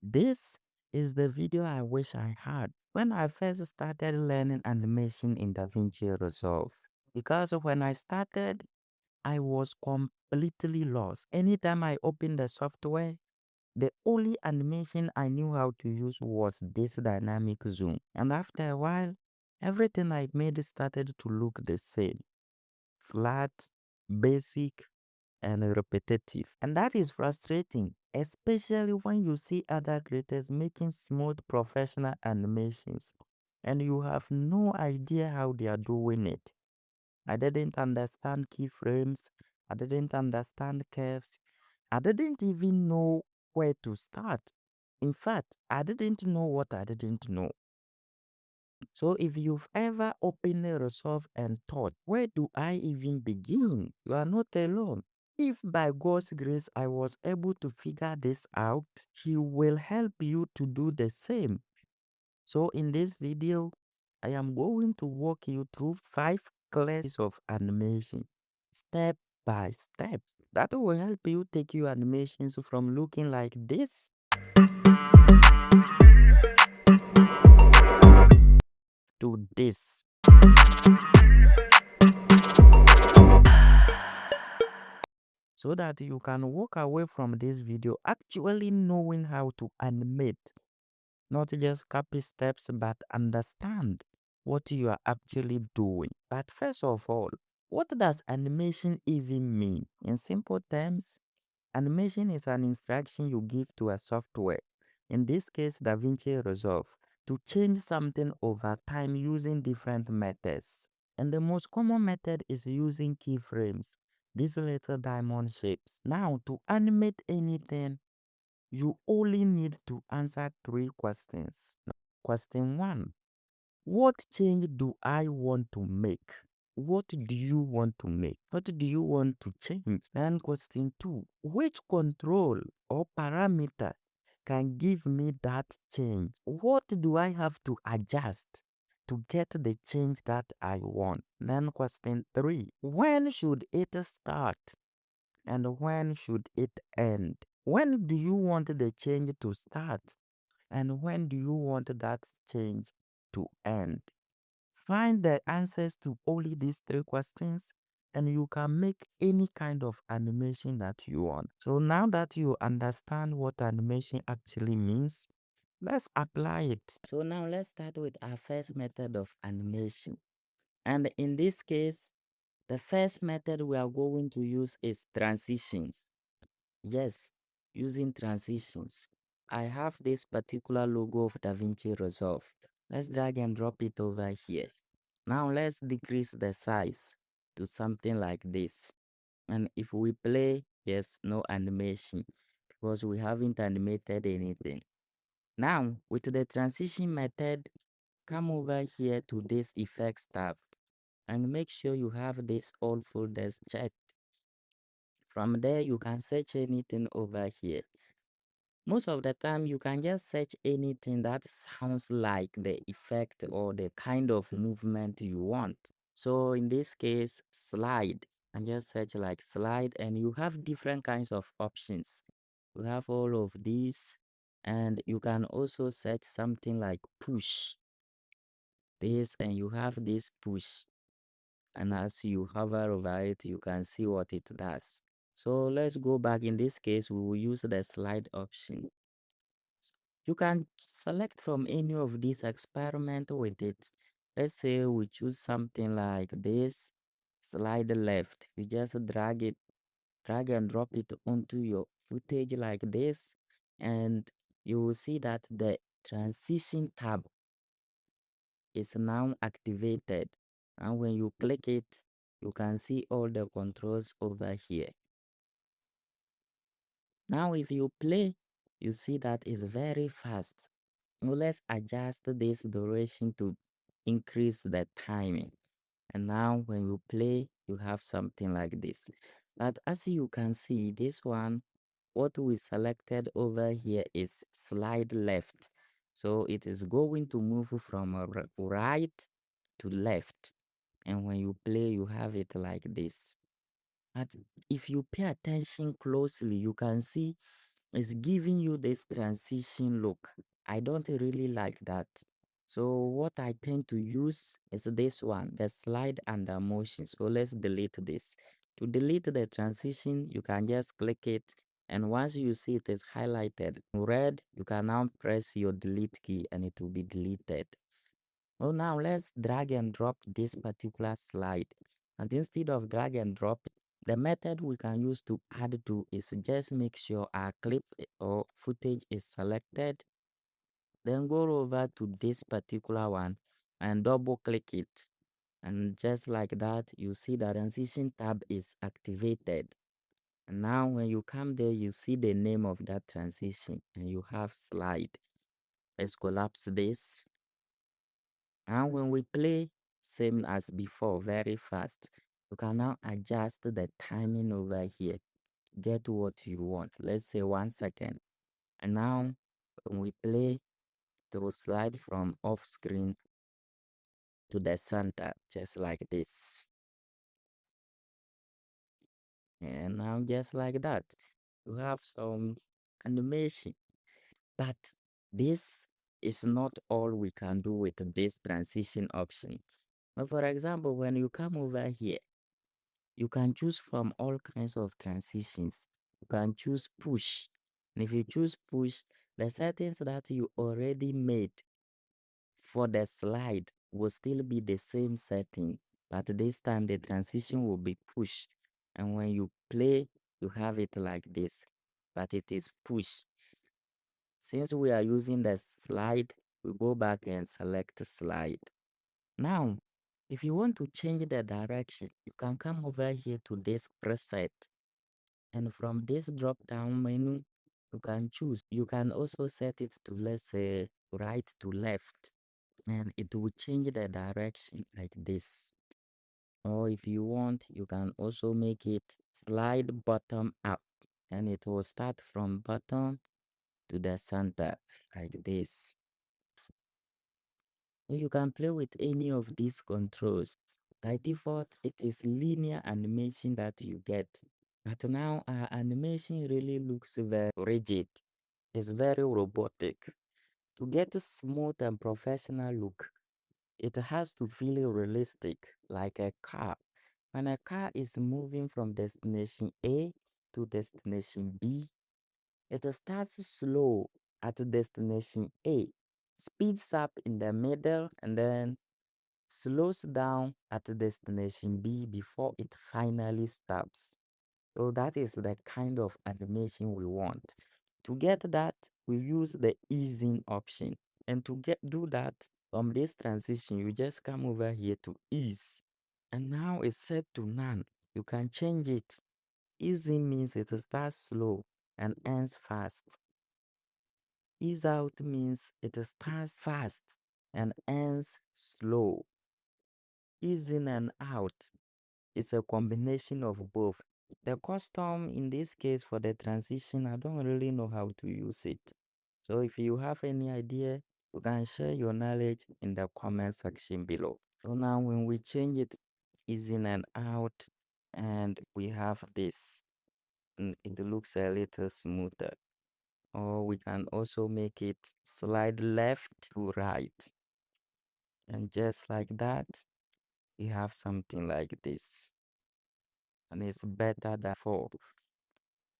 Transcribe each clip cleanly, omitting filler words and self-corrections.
This is the video I wish I had when I first started learning animation in DaVinci Resolve. Because when I started, I was completely lost. Anytime I opened the software, the only animation I knew how to use was this dynamic zoom. And after a while, everything I made started to look the same. Flat, basic, and repetitive. And that is frustrating, especially when you see other creators making smooth professional animations and you have no idea how they are doing it. I didn't understand keyframes, I didn't understand curves, I didn't even know where to start. In fact, I didn't know what I didn't know. So if you've ever opened a Resolve and thought, where do I even begin? You are not alone. If by God's grace I was able to figure this out, He will help you to do the same. So in this video, I am going to walk you through 5 classes of animation, step by step. That will help you take your animations from looking like this to this. So that you can walk away from this video actually knowing how to animate, not just copy steps but understand what you are actually doing. But first of all, what does animation even mean? In simple terms, animation is an instruction you give to a software, in this case DaVinci Resolve, to change something over time using different methods. And the most common method is using keyframes, these little diamond shapes. Now, to animate anything, you only need to answer 3 questions. Question 1. What change do I want to make? What do you want to make? What do you want to change? And question 2. Which control or parameter can give me that change? What do I have to adjust to get the change that I want? Then question 3. When should it start? And when should it end? When do you want the change to start? And when do you want that change to end? Find the answers to only these 3 questions and you can make any kind of animation that you want. So now that you understand what animation actually means, let's apply it. So now let's start with our first method of animation. And in this case, the first method we are going to use is transitions. Yes, using transitions. I have this particular logo of DaVinci Resolve. Let's drag and drop it over here. Now let's decrease the size to something like this. And if we play, yes, no animation because we haven't animated anything. Now, with the transition method, come over here to this effects tab and make sure you have this all folders checked. From there, you can search anything over here. Most of the time, you can just search anything that sounds like the effect or the kind of movement you want. So in this case, slide, and just search like slide, and you have different kinds of options. You have all of these, and you can also search something like push this, and you have this push. And as you hover over it, you can see what it does. So let's go back. In this case, we will use the slide option. You can select from any of these, experiment with it. Let's say we choose something like this, slide left. You just drag and drop it onto your footage like this, and you will see that the transition tab is now activated. And when you click it, you can see all the controls over here. Now, if you play, you see that it's very fast. Now let's adjust this duration to increase the timing. And now when you play, you have something like this. But as you can see, this one, what we selected over here is slide left. So it is going to move from right to left. And when you play, you have it like this. But if you pay attention closely, you can see It's giving you this transition look. I don't really like that. So what I tend to use is this one, the slide under motion. So let's delete this. To delete the transition, you can just click it, and once you see it is highlighted in red, you can now press your delete key and it will be deleted. Well, now let's drag and drop this particular slide. And instead of drag and drop, the method we can use to add to is just make sure our clip or footage is selected. Then go over to this particular one and double click it. And just like that, you see the transition tab is activated. And now when you come there, you see the name of that transition and you have slide. Let's collapse this. And when we play, same as before, very fast, you can now adjust the timing over here. Get what you want. Let's say 1 second. And now when we play, it will slide from off screen to the center, just like this. And now just like that, you have some animation. But this is not all we can do with this transition option. Now, for example, when you come over here, you can choose from all kinds of transitions. You can choose push. And if you choose push, the settings that you already made for the slide will still be the same setting. But this time the transition will be push. And when you play, you have it like this. But it is push. Since we are using the slide, we go back and select slide. Now, if you want to change the direction, you can come over here to this preset. And from this drop down menu, you can choose. You can also set it to, let's say, right to left. And it will change the direction like this. Or if you want, you can also make it slide bottom up. And it will start from bottom to the center like this. You can play with any of these controls. By default, it is linear animation that you get. But now our animation really looks very rigid. It's very robotic. To get a smooth and professional look, it has to feel realistic, like a car. When a car is moving from destination A to destination B, it starts slow at destination A, speeds up in the middle, and then slows down at destination B before it finally stops. So that is the kind of animation we want. To get that, we use the easing option. And to do that, from this transition, you just come over here to ease. And now it's set to none. You can change it. Easing means it starts slow and ends fast. Ease out means it starts fast and ends slow. Easing and out is a combination of both. The custom in this case for the transition, I don't really know how to use it. So if you have any idea, you can share your knowledge in the comment section below. So now when we change it in and out, and we have this, and it looks a little smoother. Or we can also make it slide left to right. And just like that, we have something like this. And it's better than before.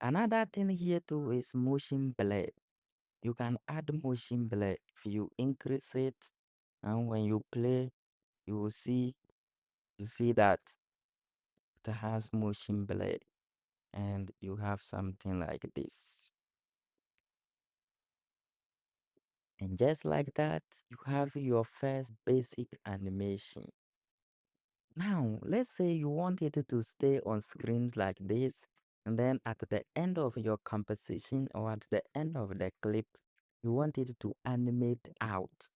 Another thing here too is motion blur. You can add motion blur. If you increase it, and when you play, you see that it has motion blur, and you have something like this. And just like that, you have your first basic animation. Now, let's say you want it to stay on screen like this, and then at the end of your composition or at the end of the clip, you want it to animate out.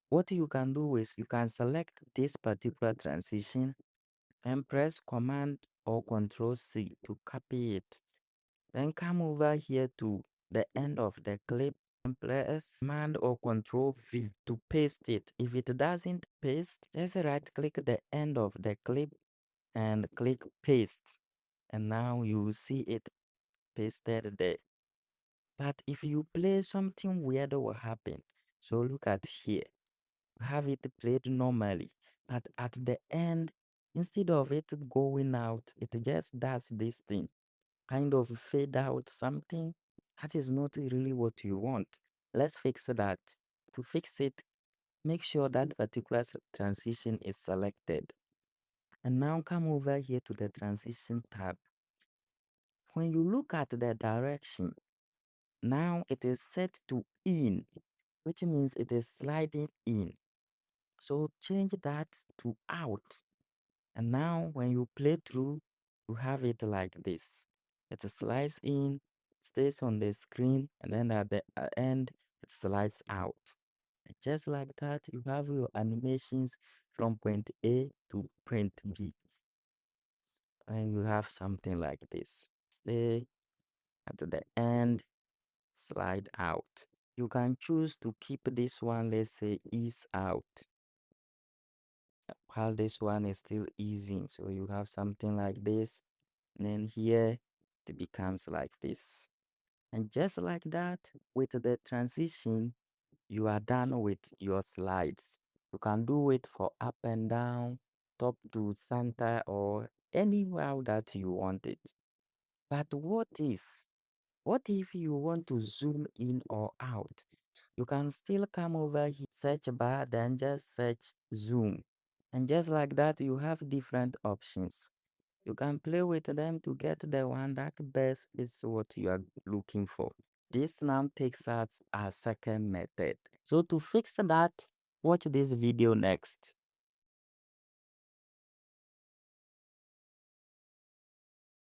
What you can do is you can select this particular transition and press Command or Control C to copy it. Then come over here to the end of the clip and press Command or Control V to paste it. If it doesn't paste, just right click the end of the clip and click Paste. And now you see it pasted there. But if you play, something weird will happen. So look at here. Have it played normally, but at the end, instead of it going out, it just does this thing, kind of fade out something that is not really what you want. Let's fix that. To fix it, make sure that particular transition is selected. And now come over here to the transition tab. When you look at the direction, now it is set to in, which means it is sliding in. So change that to out. And now when you play through, you have it like this. It slides in, stays on the screen, and then at the end, it slides out. And just like that, you have your animations from point A to point B. And you have something like this. Stay at the end, slide out. You can choose to keep this one, let's say, ease out, while this one is still easing. So you have something like this, and then here it becomes like this. And just like that, with the transition, you are done with your slides. You can do it for up and down, top to center, or anywhere that you want it. But what if you want to zoom in or out? You can still come over here, search bar, then just search zoom. And just like that, you have different options. You can play with them to get the one that best is what you are looking for. This now takes us our second method. So to fix that, watch this video next.